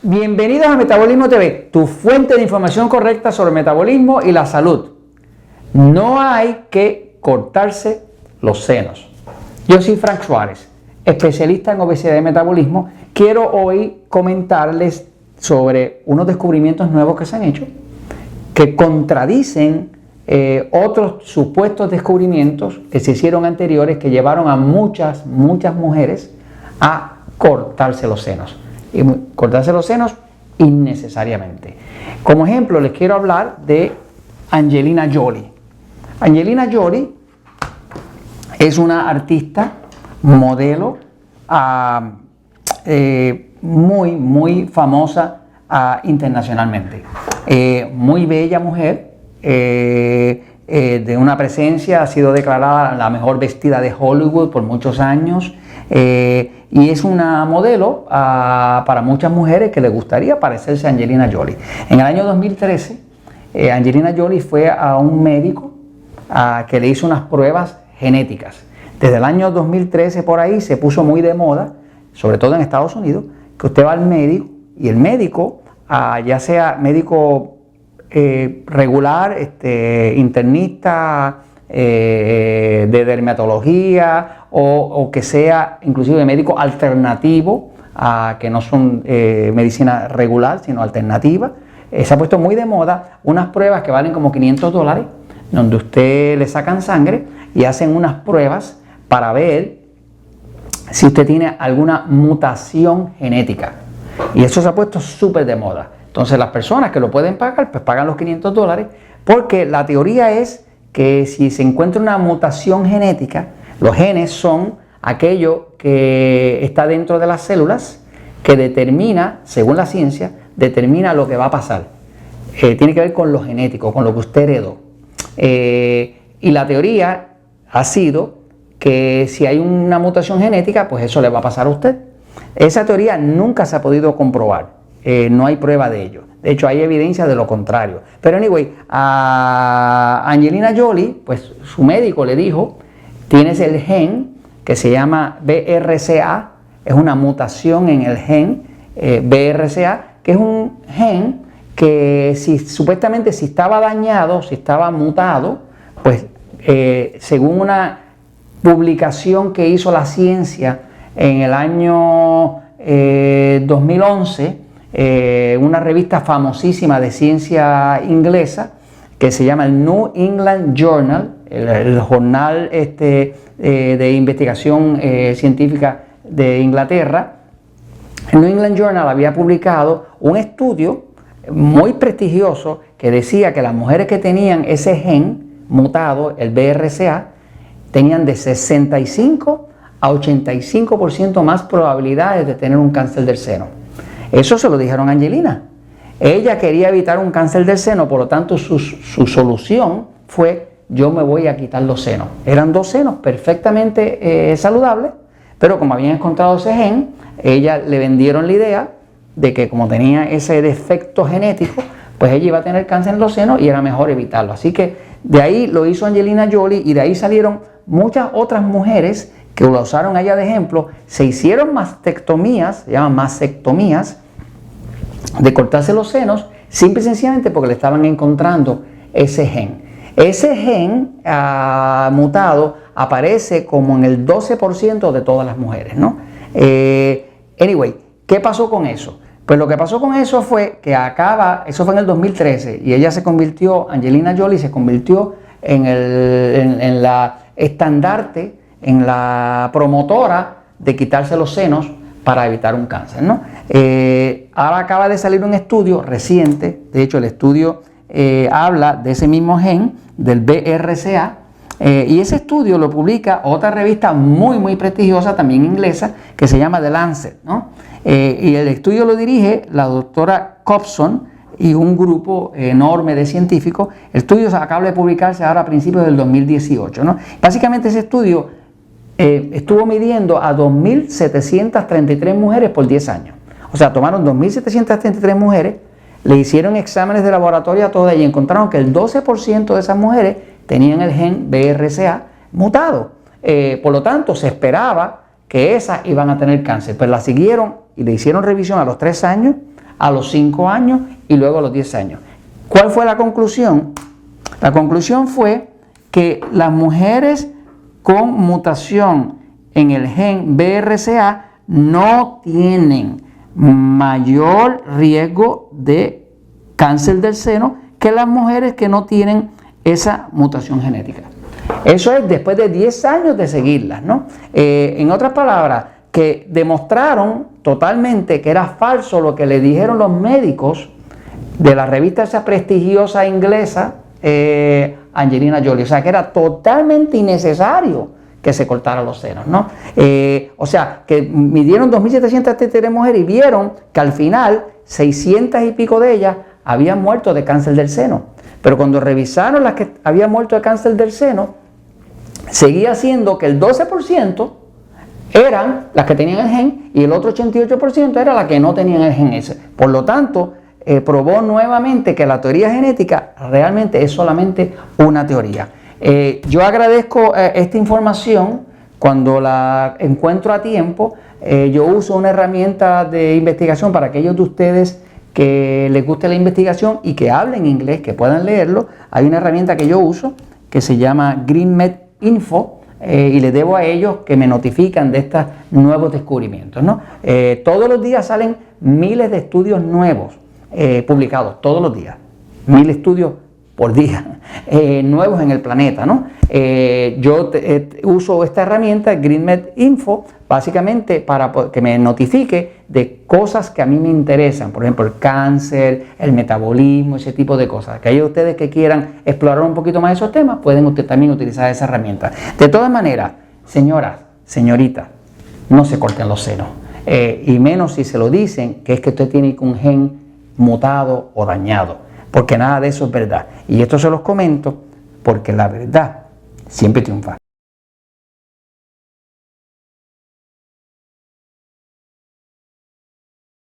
Bienvenidos a Metabolismo TV, tu fuente de información correcta sobre el metabolismo y la salud. No hay que cortarse los senos. Yo soy Frank Suárez, especialista en obesidad y metabolismo. Quiero hoy comentarles sobre unos descubrimientos nuevos que se han hecho que contradicen otros supuestos descubrimientos que se hicieron anteriores que llevaron a muchas mujeres a cortarse los senos. Y cortarse los senos innecesariamente. Como ejemplo, les quiero hablar de Angelina Jolie. Angelina Jolie es una artista, modelo, muy famosa internacionalmente. Muy bella mujer, de una presencia, ha sido declarada la mejor vestida de Hollywood por muchos años. Y es una modelo para muchas mujeres que les gustaría parecerse a Angelina Jolie. En el año 2013, Angelina Jolie fue a un médico que le hizo unas pruebas genéticas. Desde el año 2013 por ahí se puso muy de moda, sobre todo en Estados Unidos, que usted va al médico y el médico, ya sea médico regular, internista, de dermatología o que sea inclusive médico alternativo, que no son medicina regular sino alternativa, se ha puesto muy de moda unas pruebas que valen como $500, donde usted le sacan sangre y hacen unas pruebas para ver si usted tiene alguna mutación genética, y eso se ha puesto súper de moda. Entonces las personas que lo pueden pagar, pues pagan los $500, porque la teoría es que si se encuentra una mutación genética, los genes son aquello que está dentro de las células que determina, según la ciencia, determina lo que va a pasar. Tiene que ver con lo genético, con lo que usted heredó. Y la teoría ha sido que si hay una mutación genética, pues eso le va a pasar a usted. Esa teoría nunca se ha podido comprobar. No hay prueba de ello. De hecho, hay evidencia de lo contrario. Pero anyway, a Angelina Jolie, pues su médico le dijo: tienes el gen que se llama BRCA, es una mutación en el gen BRCA, que es un gen que supuestamente si estaba dañado, si estaba mutado, pues según una publicación que hizo la ciencia en el año 2011, una revista famosísima de ciencia inglesa que se llama el New England Journal, el jornal de investigación científica de Inglaterra. El New England Journal había publicado un estudio muy prestigioso que decía que las mujeres que tenían ese gen mutado, el BRCA, tenían de 65 a 85% más probabilidades de tener un cáncer del seno. Eso se lo dijeron a Angelina. Ella quería evitar un cáncer del seno, por lo tanto su solución fue: yo me voy a quitar los senos. Eran dos senos perfectamente saludables, pero como habían encontrado ese gen, ella le vendieron la idea de que como tenía ese defecto genético, pues ella iba a tener cáncer en los senos y era mejor evitarlo. Así que de ahí lo hizo Angelina Jolie, y de ahí salieron muchas otras mujeres que la usaron a ella de ejemplo. Se hicieron mastectomías, se llaman mastectomías, de cortarse los senos, simple y sencillamente porque le estaban encontrando ese gen. Ese gen mutado aparece como en el 12% de todas las mujeres, ¿no? Anyway, ¿qué pasó con eso? Pues lo que pasó con eso fue que eso fue en el 2013, y ella se convirtió, Angelina Jolie se convirtió en la estandarte, en la promotora de quitarse los senos para evitar un cáncer, ¿no? Ahora acaba de salir un estudio reciente, de hecho el estudio habla de ese mismo gen, del BRCA, y ese estudio lo publica otra revista muy prestigiosa, también inglesa, que se llama The Lancet, ¿no? Y el estudio lo dirige la doctora Cobson y un grupo enorme de científicos. El estudio acaba de publicarse ahora a principios del 2018, ¿no? Básicamente ese estudio estuvo midiendo a 2.733 mujeres por 10 años. O sea, tomaron 2.733 mujeres, le hicieron exámenes de laboratorio a todas y encontraron que el 12% de esas mujeres tenían el gen BRCA mutado. Por lo tanto, se esperaba que esas iban a tener cáncer. Pues la siguieron y le hicieron revisión a los 3 años, a los 5 años y luego a los 10 años. ¿Cuál fue la conclusión? La conclusión fue que las mujeres con mutación en el gen BRCA no tienen mayor riesgo de cáncer del seno que las mujeres que no tienen esa mutación genética. Eso es después de 10 años de seguirlas, ¿no? En otras palabras, que demostraron totalmente que era falso lo que le dijeron los médicos de la revista esa prestigiosa inglesa, Angelina Jolie. O sea, que era totalmente innecesario que se cortaran los senos, ¿no? O sea, que midieron 2.733 mujeres y vieron que al final 600 y pico de ellas habían muerto de cáncer del seno. Pero cuando revisaron las que habían muerto de cáncer del seno, seguía siendo que el 12% eran las que tenían el gen y el otro 88% era las que no tenían el gen ese. Por lo tanto, probó nuevamente que la teoría genética realmente es solamente una teoría. Yo agradezco esta información cuando la encuentro a tiempo. Yo uso una herramienta de investigación para aquellos de ustedes que les guste la investigación y que hablen inglés, que puedan leerlo. Hay una herramienta que yo uso que se llama GreenMed Info. Y les debo a ellos que me notifican de estos nuevos descubrimientos, ¿no? Todos los días salen miles de estudios nuevos publicados, todos los días, 1000 estudios por día, nuevos en el planeta, ¿no? Yo uso esta herramienta, GreenMed Info, básicamente para que me notifique de cosas que a mí me interesan, por ejemplo, el cáncer, el metabolismo, ese tipo de cosas. Aquellos de ustedes que quieran explorar un poquito más esos temas, pueden también utilizar esa herramienta. De todas maneras, señoras, señoritas, no se corten los senos, y menos si se lo dicen que es que usted tiene un gen mutado o dañado, porque nada de eso es verdad. Y esto se los comento porque la verdad siempre triunfa.